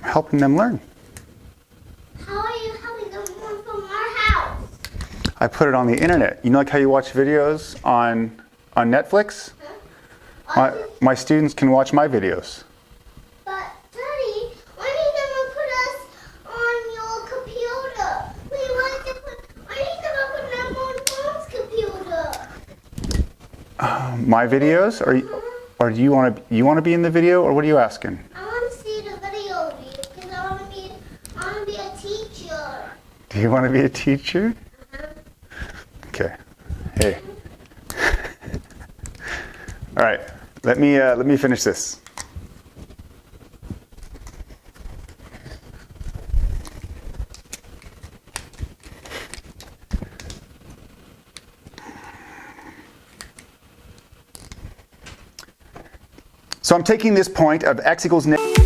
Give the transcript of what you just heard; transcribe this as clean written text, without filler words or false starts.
helping them learn. How are you helping them learn from our house? I put it on the internet. You know, like how you watch videos on Netflix? Huh? My students can watch my videos. But Daddy, why are you gonna put us on your computer? We want to put. Why are you gonna put them on Mom's computer? My videos, or do you want to be in the video, or what are you asking? I want to see the video because I want to be a teacher. Do you want to be a teacher? Okay. Hey. All right. Let me finish this. So I'm taking this point of x equals negative